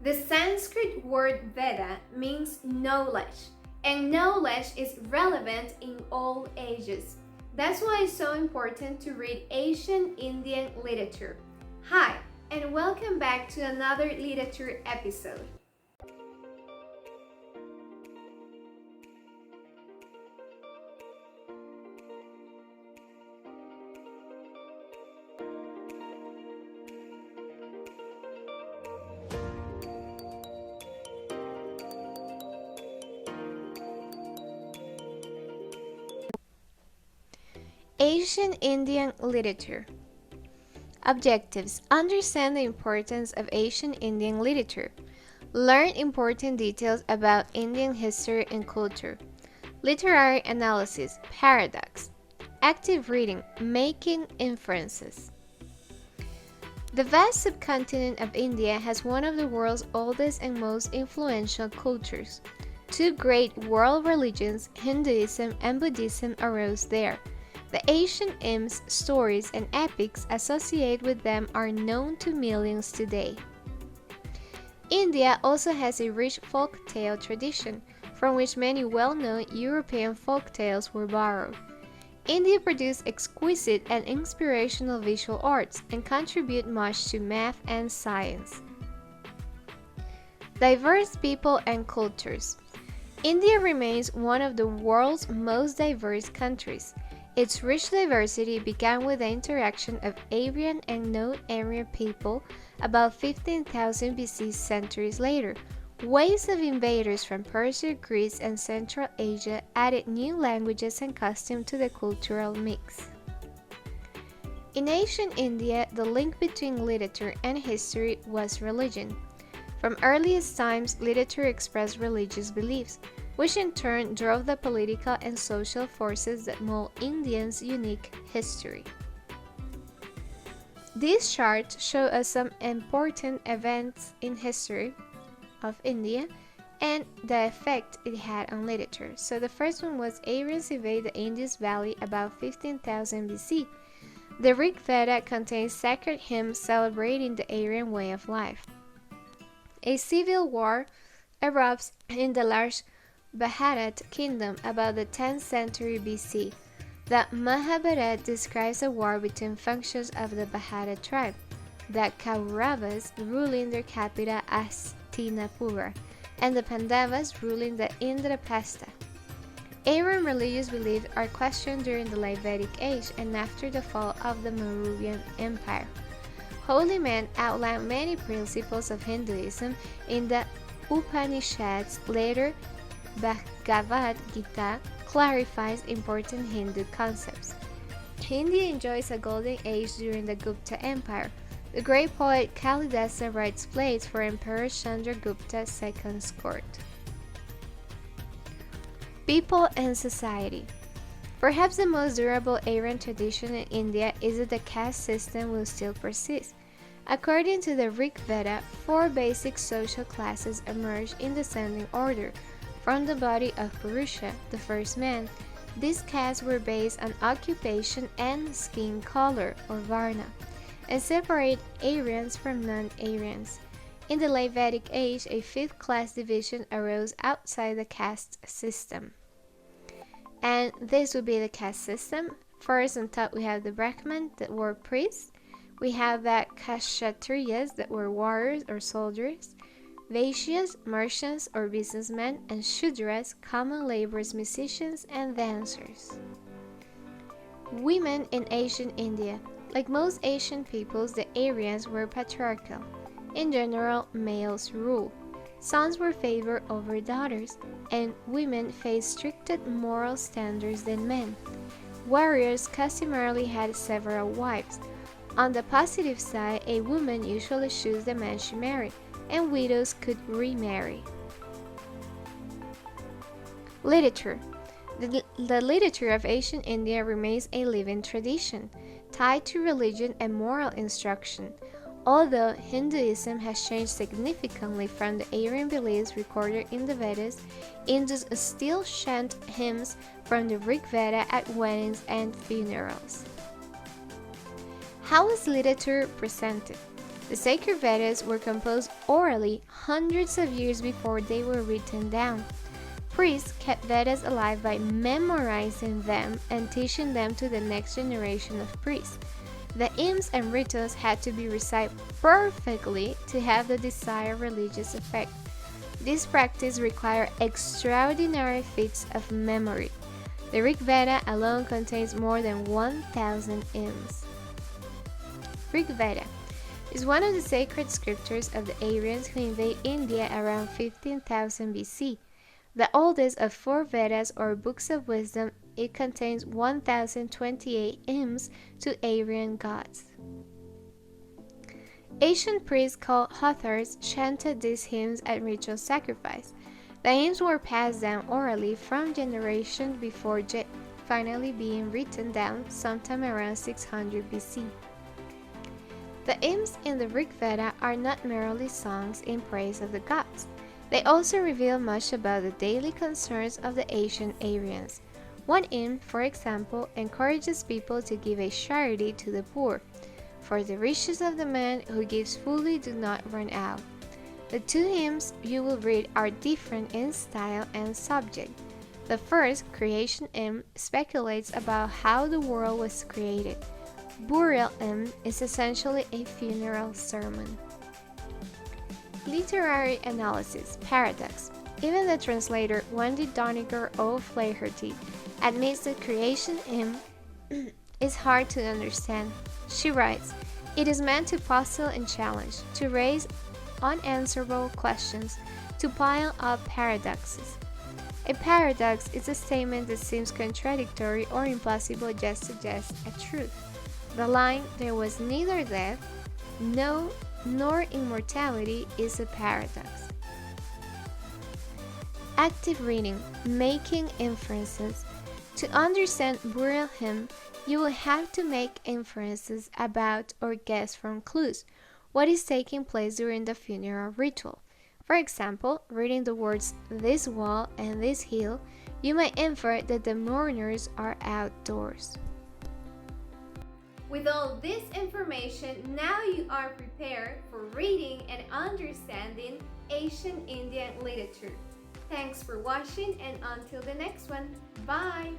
The Sanskrit word Veda means knowledge, and knowledge is relevant in all ages. That's why it's so important to read ancient Indian literature. Hi, and welcome back to another literature episode. Ancient Indian literature. Objectives: understand the importance of ancient Indian literature. Learn important details about Indian history and culture. Literary analysis, paradox. Active reading, making inferences. The vast subcontinent of India has one of the world's oldest and most influential cultures. Two great world religions, Hinduism and Buddhism, arose there. The ancient hymns, stories, and epics associated with them are known to millions today. India also has a rich folk tale tradition, from which many well-known European folk tales were borrowed. India produced exquisite and inspirational visual arts and contribute much to math and science. Diverse people and cultures. India remains one of the world's most diverse countries. Its rich diversity began with the interaction of Aryan and non-Aryan people about 15,000 BC. Centuries later. Waves of invaders from Persia, Greece, and Central Asia added new languages and customs to the cultural mix. In ancient India, the link between literature and history was religion. From earliest times, literature expressed religious beliefs, which in turn drove the political and social forces that mold Indians' unique history. These charts show us some important events in history of India and the effect it had on literature. So the first one was Aryans invade the Indus Valley about 15,000 BC. The Rig Veda contains sacred hymns celebrating the Aryan way of life. A civil war erupts in the large Bharat kingdom about the 10th century BC. The Mahabharata describes a war between factions of the Bharat tribe, the Kauravas ruling their capital Hastinapura, and the Pandavas ruling the Indraprastha. Aryan religious beliefs are questioned during the late Vedic age and after the fall of the Mauryan Empire. Holy men outlined many principles of Hinduism in the Upanishads. Later, Bhagavad Gita clarifies important Hindu concepts. India enjoys a golden age during the Gupta Empire. The great poet Kalidasa writes plays for Emperor Chandragupta II's court. People and society. Perhaps the most durable Aryan tradition in India is that the caste system will still persist. According to the Rig Veda, four basic social classes emerge in descending order from the body of Purusha, the first man. These castes were based on occupation and skin color, or Varna, and separate Aryans from non-Aryans. In the late Vedic age, a fifth class division arose outside the caste system. And this would be the caste system. First on top we have the Brahman, that were priests. We have the Kshatriyas, that were warriors or soldiers. Vaishyas, merchants or businessmen, and Shudras, common laborers, musicians, and dancers. Women in ancient India. Like most Asian peoples, the Aryans were patriarchal. In general, males rule. Sons were favored over daughters, and women faced stricter moral standards than men. Warriors customarily had several wives. On the positive side, a woman usually chose the man she married, and widows could remarry. Literature. The literature of ancient India remains a living tradition, tied to religion and moral instruction. Although Hinduism has changed significantly from the Aryan beliefs recorded in the Vedas, Hindus still chant hymns from the Rig Veda at weddings and funerals. How is literature presented? The sacred Vedas were composed orally hundreds of years before they were written down. Priests kept Vedas alive by memorizing them and teaching them to the next generation of priests. The hymns and rituals had to be recited perfectly to have the desired religious effect. This practice required extraordinary feats of memory. The Rig Veda alone contains more than 1,000 hymns. Rig Veda is one of the sacred scriptures of the Aryans who invaded India around 15,000 BC. The oldest of four Vedas or books of wisdom, it contains 1,028 hymns to Aryan gods. Ancient priests called Hothars chanted these hymns at ritual sacrifice. The hymns were passed down orally from generation before finally being written down sometime around 600 BC. The hymns in the Rig Veda are not merely songs in praise of the gods. They also reveal much about the daily concerns of the ancient Aryans. One hymn, for example, encourages people to give a charity to the poor, for the riches of the man who gives fully do not run out. The two hymns you will read are different in style and subject. The first, Creation Hymn, speculates about how the world was created. Burial Hymn is essentially a funeral sermon. Literary analysis, paradox. Even the translator Wendy Doniger O'Flaherty admits that Creation Hymn is hard to understand. She writes, "It is meant to puzzle and challenge, to raise unanswerable questions, to pile up paradoxes." A paradox is a statement that seems contradictory or impossible just suggests a truth. The line, "There was neither death, nor immortality," is a paradox. Active reading, making inferences. To understand Burial Hymn, you will have to make inferences about or guess from clues what is taking place during the funeral ritual. For example, reading the words "this wall" and "this hill," you may infer that the mourners are outdoors. With all this information, now you are prepared for reading and understanding ancient Indian literature. Thanks for watching, and until the next one, bye!